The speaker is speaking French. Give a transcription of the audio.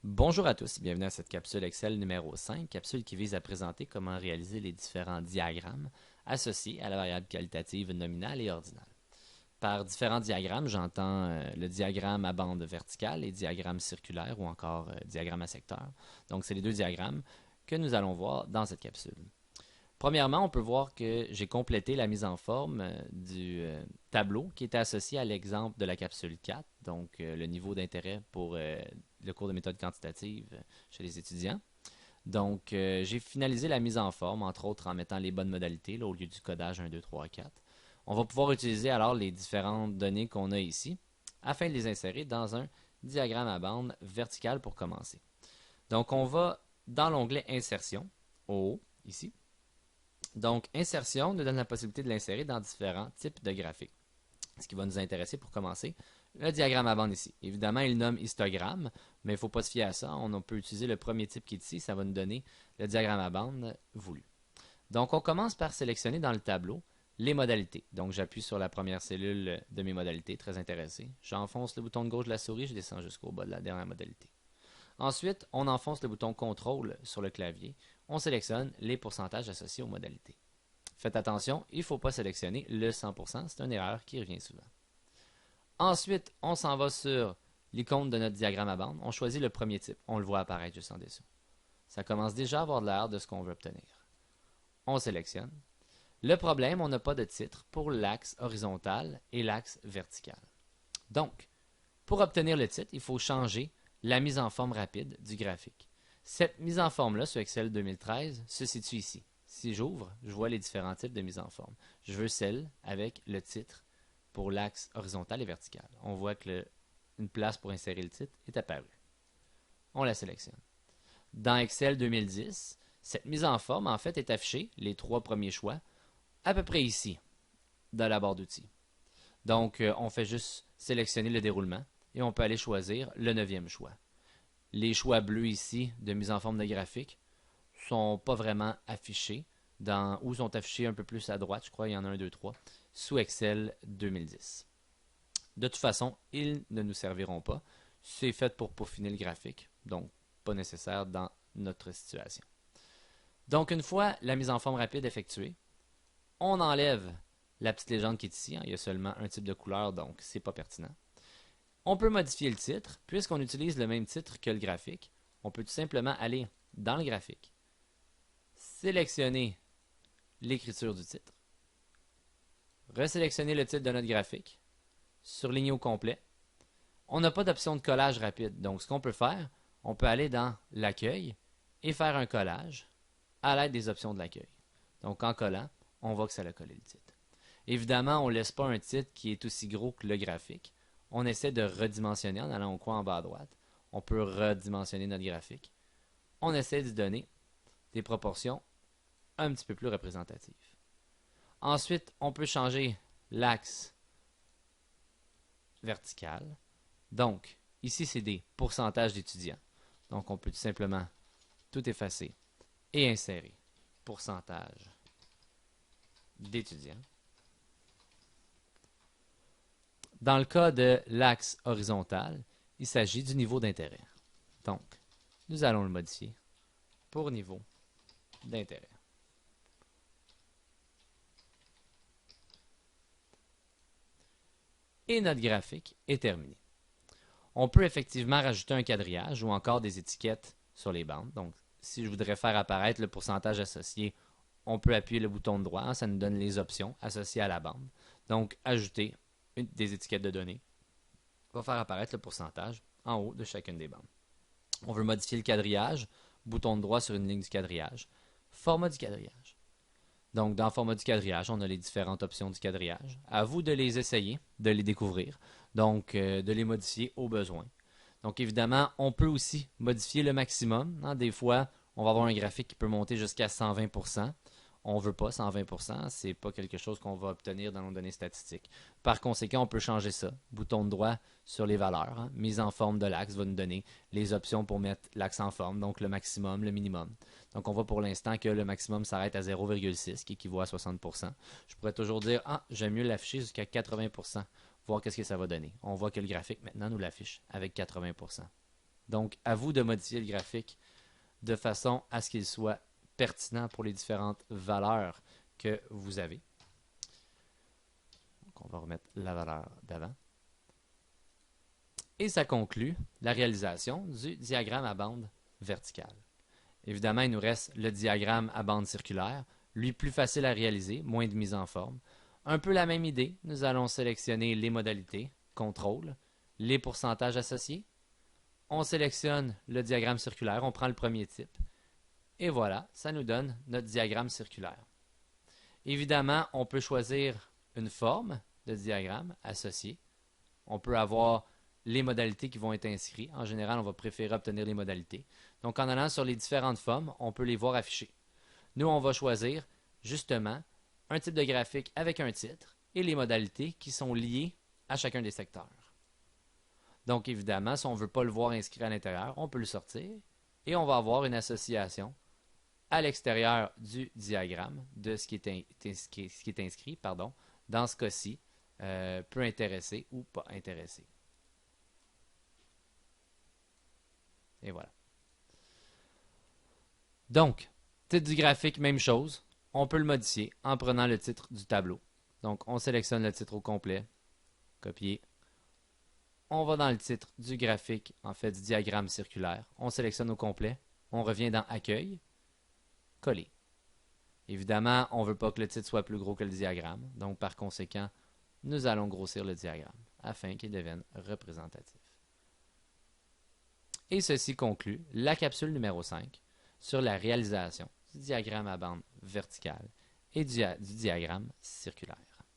Bonjour à tous, bienvenue à cette capsule Excel numéro 5, capsule qui vise à présenter comment réaliser les différents diagrammes associés à la variable qualitative nominale et ordinale. Par différents diagrammes, j'entends le diagramme à bande verticale et diagramme circulaire ou encore diagramme à secteur. Donc, c'est les deux diagrammes que nous allons voir dans cette capsule. Premièrement, on peut voir que j'ai complété la mise en forme du tableau qui était associé à l'exemple de la capsule 4, donc le niveau d'intérêt pour le cours de méthode quantitative chez les étudiants. Donc, j'ai finalisé la mise en forme, entre autres en mettant les bonnes modalités là, au lieu du codage 1, 2, 3, 4. On va pouvoir utiliser alors les différentes données qu'on a ici afin de les insérer dans un diagramme à bande verticale pour commencer. Donc, on va dans l'onglet Insertion, au haut, ici. Donc, insertion nous donne la possibilité de l'insérer dans différents types de graphiques. Ce qui va nous intéresser pour commencer, le diagramme à bande ici. Évidemment, il nomme histogramme, mais il ne faut pas se fier à ça. On peut utiliser le premier type qui est ici, ça va nous donner le diagramme à bande voulu. Donc, on commence par sélectionner dans le tableau les modalités. Donc, j'appuie sur la première cellule de mes modalités, très intéressé. J'enfonce le bouton de gauche de la souris, je descends jusqu'au bas de la dernière modalité. Ensuite, on enfonce le bouton CTRL sur le clavier. On sélectionne les pourcentages associés aux modalités. Faites attention, il ne faut pas sélectionner le 100%, c'est une erreur qui revient souvent. Ensuite, on s'en va sur l'icône de notre diagramme à bande. On choisit le premier type. On le voit apparaître juste en dessous. Ça commence déjà à avoir l'air de ce qu'on veut obtenir. On sélectionne. Le problème, on n'a pas de titre pour l'axe horizontal et l'axe vertical. Donc, pour obtenir le titre, il faut changer la mise en forme rapide du graphique. Cette mise en forme-là sur Excel 2013 se situe ici. Si j'ouvre, je vois les différents types de mise en forme. Je veux celle avec le titre pour l'axe horizontal et vertical. On voit que une place pour insérer le titre est apparue. On la sélectionne. Dans Excel 2010, cette mise en forme, en fait, est affichée, les trois premiers choix, à peu près ici, dans la barre d'outils. Donc, on fait juste sélectionner le déroulement et on peut aller choisir le 9e choix. Les choix bleus ici de mise en forme de graphique sont pas vraiment affichés ou sont affichés un peu plus à droite, je crois, il y en a 1, 2, 3, sous Excel 2010. De toute façon, ils ne nous serviront pas. C'est fait pour peaufiner le graphique, donc pas nécessaire dans notre situation. Donc, une fois la mise en forme rapide effectuée, on enlève la petite légende qui est ici. Il y a seulement un type de couleur, donc c'est pas pertinent. On peut modifier le titre. Puisqu'on utilise le même titre que le graphique, on peut tout simplement aller dans le graphique, sélectionner l'écriture du titre, resélectionner le titre de notre graphique, surligner au complet. On n'a pas d'option de collage rapide. Donc, ce qu'on peut faire, on peut aller dans l'accueil et faire un collage à l'aide des options de l'accueil. Donc, en collant, on voit que ça a collé le titre. Évidemment, on ne laisse pas un titre qui est aussi gros que le graphique. On essaie de redimensionner en allant au coin en bas à droite. On peut redimensionner notre graphique. On essaie d'y donner des proportions un petit peu plus représentatives. Ensuite, on peut changer l'axe vertical. Donc, ici, c'est des pourcentages d'étudiants. Donc, on peut tout simplement tout effacer et insérer pourcentage d'étudiants. Dans le cas de l'axe horizontal, il s'agit du niveau d'intérêt. Donc, nous allons le modifier pour niveau d'intérêt. Et notre graphique est terminé. On peut effectivement rajouter un quadrillage ou encore des étiquettes sur les bandes. Donc, si je voudrais faire apparaître le pourcentage associé, on peut appuyer le bouton de droit. Ça nous donne les options associées à la bande. Donc, ajouter des étiquettes de données va faire apparaître le pourcentage en haut de chacune des bandes. On veut modifier le quadrillage. Bouton de droit sur une ligne du quadrillage. Format du quadrillage. Donc, dans le format du quadrillage, on a les différentes options du quadrillage. À vous de les essayer, de les découvrir, donc de les modifier au besoin. Donc, évidemment, on peut aussi modifier le maximum. Des fois, on va avoir un graphique qui peut monter jusqu'à 120%. On ne veut pas 120%, ce n'est pas quelque chose qu'on va obtenir dans nos données statistiques. Par conséquent, on peut changer ça. Bouton de droit sur les valeurs. Mise en forme de l'axe va nous donner les options pour mettre l'axe en forme, donc le maximum, le minimum. Donc, on voit pour l'instant que le maximum s'arrête à 0,6, qui équivaut à 60%. Je pourrais toujours dire, j'aime mieux l'afficher jusqu'à 80%, voir qu'est-ce que ça va donner. On voit que le graphique, maintenant, nous l'affiche avec 80%. Donc, à vous de modifier le graphique de façon à ce qu'il soit pertinent pour les différentes valeurs que vous avez. Donc, on va remettre la valeur d'avant. Et ça conclut la réalisation du diagramme à bande verticale. Évidemment, il nous reste le diagramme à bande circulaire, lui plus facile à réaliser, moins de mise en forme. Un peu la même idée, nous allons sélectionner les modalités, contrôle, les pourcentages associés. On sélectionne le diagramme circulaire, on prend le premier type. Et voilà, ça nous donne notre diagramme circulaire. Évidemment, on peut choisir une forme de diagramme associée. On peut avoir les modalités qui vont être inscrites. En général, on va préférer obtenir les modalités. Donc, en allant sur les différentes formes, on peut les voir affichées. Nous, on va choisir justement un type de graphique avec un titre et les modalités qui sont liées à chacun des secteurs. Donc, évidemment, si on ne veut pas le voir inscrit à l'intérieur, on peut le sortir et on va avoir une association à l'extérieur du diagramme de ce qui est inscrit. Dans ce cas-ci, peut intéresser ou pas intéresser. Et voilà. Donc, titre du graphique, même chose. On peut le modifier en prenant le titre du tableau. Donc, on sélectionne le titre au complet. Copier. On va dans le titre du graphique, en fait, du diagramme circulaire. On sélectionne au complet. On revient dans Accueil. Coller. Évidemment, on ne veut pas que le titre soit plus gros que le diagramme. Donc, par conséquent, nous allons grossir le diagramme afin qu'il devienne représentatif. Et ceci conclut la capsule numéro 5 sur la réalisation du diagramme à bande verticale et du diagramme circulaire.